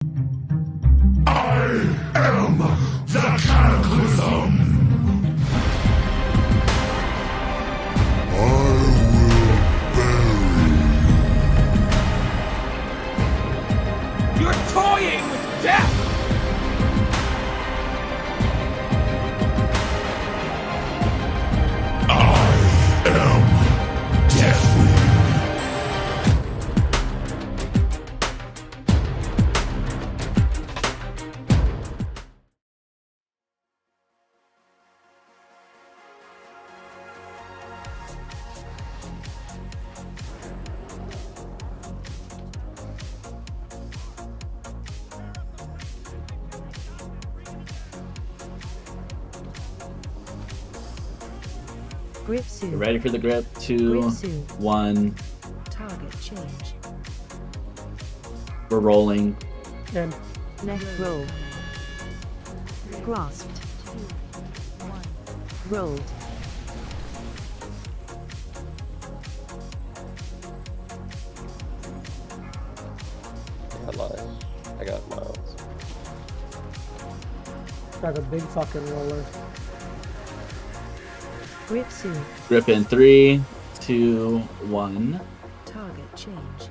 I am the Cataclysm! I will bury you. You're toying with death! I am Deathwing. Grip suit. You ready for the grip? 2, Grip suit. 1. Target change. We're rolling. And Neck roll. Grasped. Rolled. I got miles. got a big fucking roller. Grip suit. Grip in 3, 2, 1. Target change.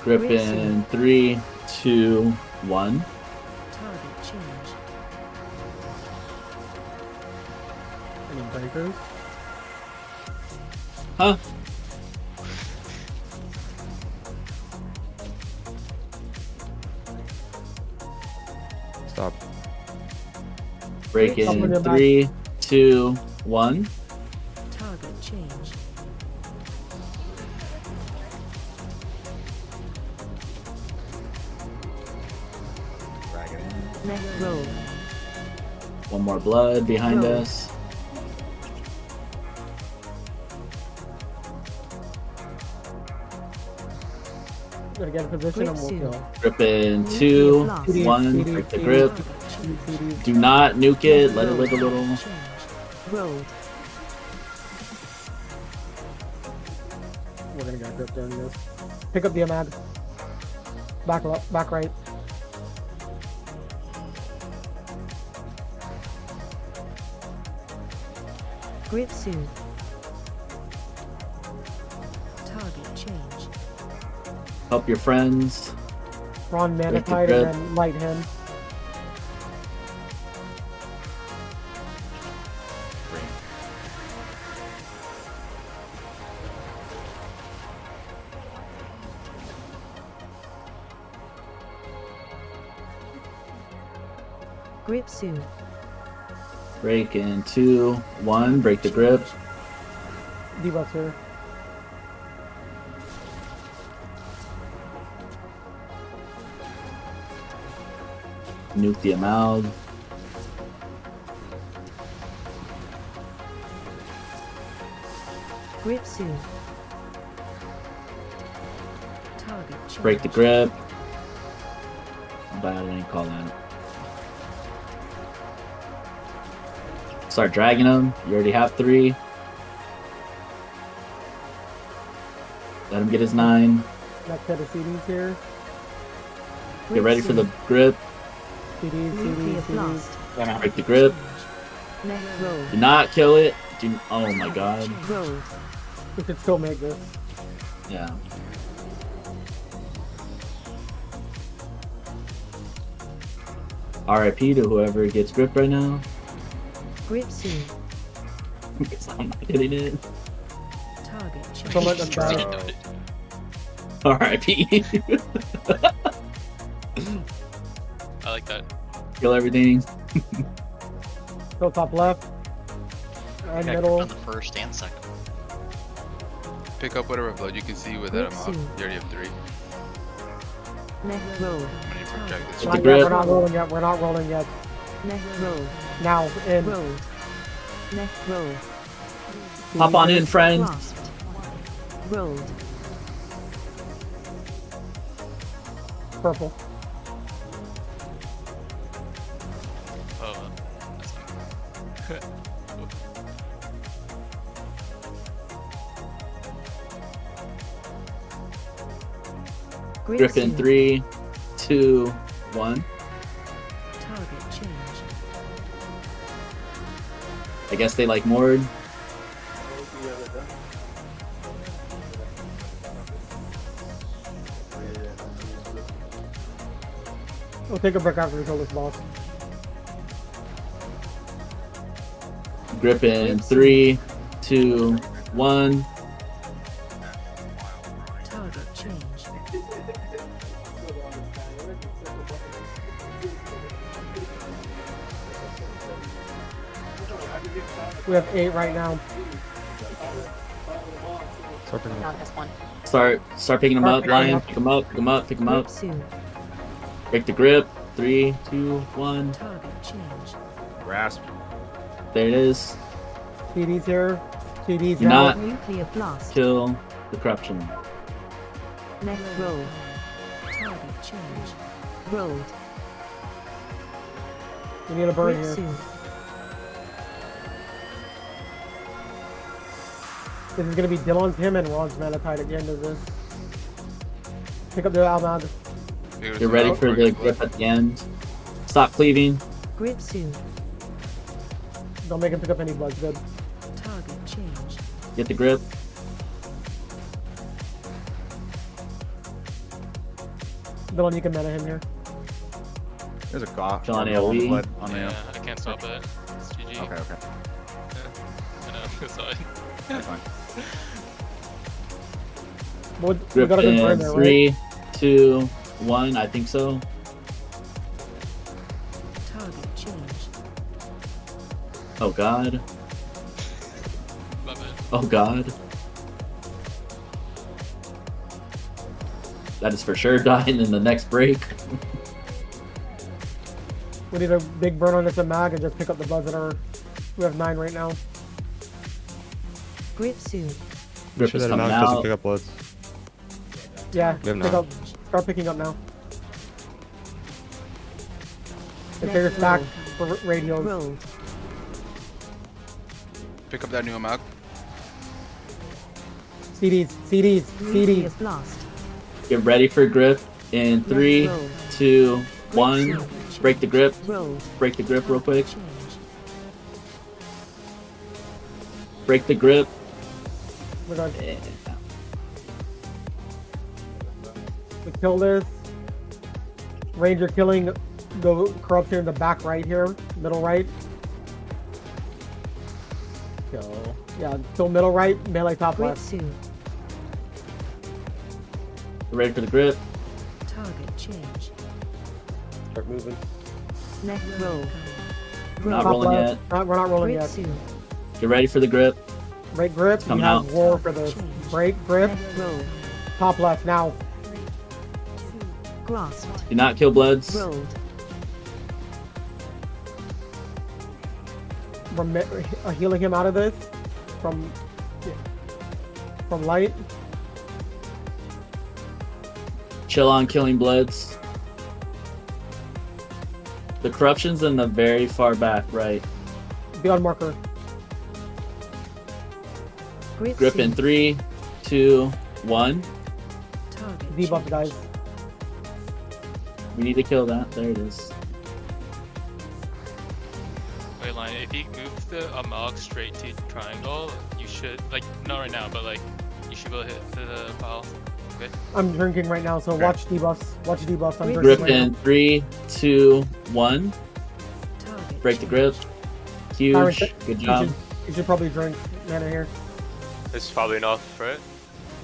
Grip Grip in 3, 2, 1. Target change. Any breakers? Huh? Stop. Break Up on in your back. 3, 2, 1. Target change. Neck roll. One more blood behind Roll. us. Gotta get a position and we'll Grip kill. Grip in 2, Nuclear 1. blast. Break the grip. Target change. Do not nuke it. Let it live a little. Change. Rolled. We're gonna get a grip during this. Pick up the amag. Back left, back right. Grip suit. Target change. Help your friends. Ron mana Break the tide grip. and then light him. Grip suit. Break in 2, 1. Break the grip. Debuffs here. Nuke the amalg. Grip suit. Target change. Break the grip. Bad, I didn't call that. Start dragging him. You already have 3. Let him get his 9. Next set of CDs here. Get Grip ready for the suit. grip. CDs, Nuclear CDs, CDs. blast. Break the grip. Neck roll. Do not kill it. Do, oh my god. Rolled. We could still make this. Yeah. RIP to whoever gets grip right now. Grip suit. Because I'm not getting it. Target change. Don't let them die. RIP. I like that. Kill everything. Go top left. And Yeah, middle. on the first and second. Pick up whatever blood you can see with that Grip amount. suit. You already have 3. Neck roll. How many projectiles? the Not yet, grip. we're not rolling yet. We're not rolling yet. Neck roll. Now, in. Rolled. Neck roll. Hop on in, friend. Clasped. Rolled. Purple. Grip in soon. 3, 2, 1. Target change. I guess they like Mord. We'll take a break after we kill this boss. Grip in 3, 2, 1. Target change. We have 8 right now. Not this one. Start picking them up, Start picking Lion. up. Pick them up, pick them up, pick them Grip up. soon. Break the grip. 3, 2, 1. Target change. Grasp. There it is. CD's here. CD's Do now. not Nuclear blast. kill the corruption. Next roll. Target change. Rolled. We need a burn Grip here. soon. This is gonna be Dylan's him and Ron's Manatite at the end of this. Pick up the Almag. You're ready for the grip at the end. Stop cleaving. Grip soon. Don't make him pick up any blood. Good. Target change. Get the grip. Dylan, you can meta him here. There's a got. Kill on On AoE. the blood on the Yeah, I can't stop it. It's GG. Okay, okay. I know. Sorry. That's fine. We Grip got a good burn in there, 3, right? 2, 1. I think so. Target change. Oh god. Love it. Oh god. That is for sure dying in the next break. We need a big burn on this Mag and just pick up the bloods that are. We have 9 right now. Grip soon. Grip Sure is that coming amount doesn't out. pick up bloods. Yeah, We have pick 9. up. Start picking up now. If Next there's back roll. for radios. Rolled. Pick up that new amag. CDs, Nuclear CDs. blast. Get ready for grip in 3, roll. 2, 1. Break the grip. Rolled. Break the grip real quick. Change. Break the grip. We're gonna Yeah. we kill this. Ranger killing the corruption in the back right here, middle right. Kill. Yeah, kill middle right, melee top Grip left. soon. Ready for the grip. Target change. Start moving. Next roll. Not Top rolling left. yet. We're not rolling Grip yet. soon. Get ready for the grip. Break grip. We coming have out. war for this. Break grip. Next roll. Top left now. Grasped. Do not kill bloods. Rolled. We're healing him out of this from light. Chill on killing bloods. The corruption's in the very far back right. Beyond marker. Grip Grip soon. in 3, 2, 1. Target Debuff, change. guys. We need to kill that. There it is. Wait, Lion, if you move the amag straight to triangle, you should, like, not right now, but like, you should be able to hit the pile. Okay? I'm drinking right now, so watch debuffs. Watch debuffs. I'm Grip drinking Grip right in now. 3, 2, 1. Target Break the change. grip. Huge. Byron, Good You job. you should probably drink mana here. This is probably enough, right?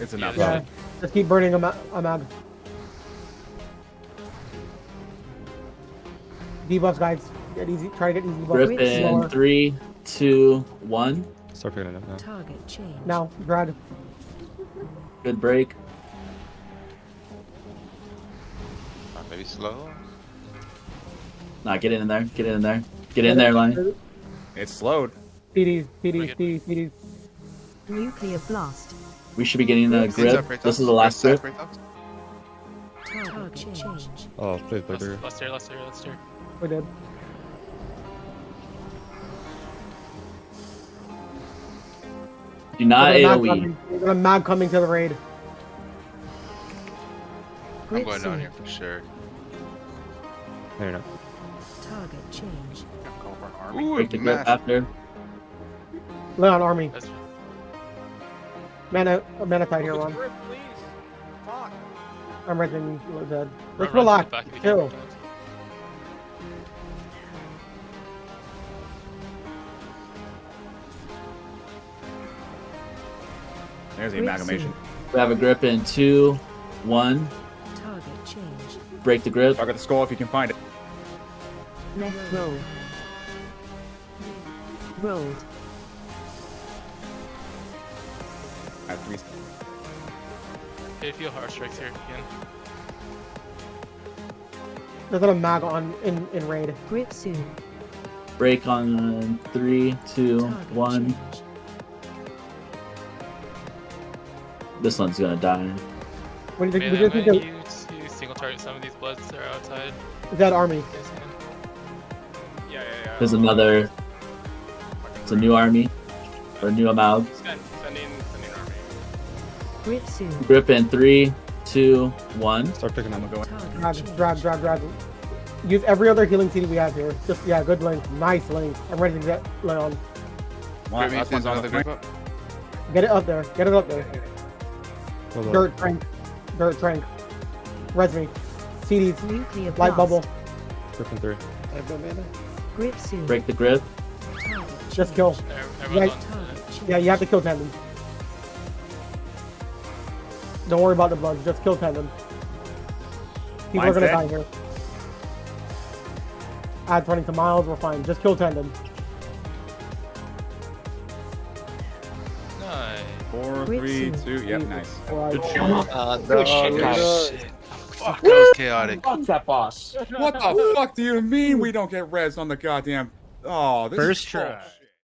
It's enough. Yeah. Yeah. Just keep burning Amag. Debuffs, guys. Get easy. Try to get easy buffs. Grip in Slower. 3, 2, 1. Start picking it up now. Target change. Now, drag. Good break. Maybe slow. Nah, get in there. Get in there. Get in there, Lion. It's slowed. PDs, PDs. Nuclear blast. We should be getting a Raise grip. up, right This up. is the last Raise up, grip. right up. Target change. Oh, please play through. Let's steer. We did. Do not We're gonna AoE. We're gonna mag coming to the raid. I'm Grid going down soon. here for sure. No, you're not. Target change. I'm going for an army. Ooh, Break the grip massive. after. Leon army. That's Mana tight here, Look Ron. at the grip, please. Fuck. I'm ready. Dead. Let's run to the relax. back if you Chill. can. There's the Grid amalgamation. We have a grip in 2, 1. Target change. Break the grip. Target the skull if you can find it. Left roll. Rolled. I have 3. Okay, if you heart strikes here, you can. There's a mag on in raid. Grip soon. Break on 3, 2, Target 1. change. This one's gonna die. What do you Melee, think? I'm What do gonna you think? use single target some of these bloods that are outside. Is that army? Guys can- Yeah. There's another. It's a new army. Or a new amalg. Sending army. Grip soon. Grip in 3, 2, 1. Start picking them. I'm going. Target Drag. Use every other healing CD we have here. Just yeah, good link. Nice link. I'm ready to get Leon. One, Grip last one's on the grip grip. up. Get it up there. Get it up there. Hold on. Dirt trank. Res me. CDs. Nuclear Light blast. bubble. Gripping 3. Grip soon. Break the grip. Target Just change. kill. Everyone's Right. on Target change. Yeah, you have to kill tendon. Don't worry about the bloods. Just kill tendon. People Mine's are gonna dead. die here. Add running to miles. We're fine. Just kill tendon. Nice. 4, Grip 3, soon. 2. Yep, nice. Right. Fuck, that was chaotic. What the fuck do you mean we don't get res on the goddamn? Oh, this First is try. bullshit.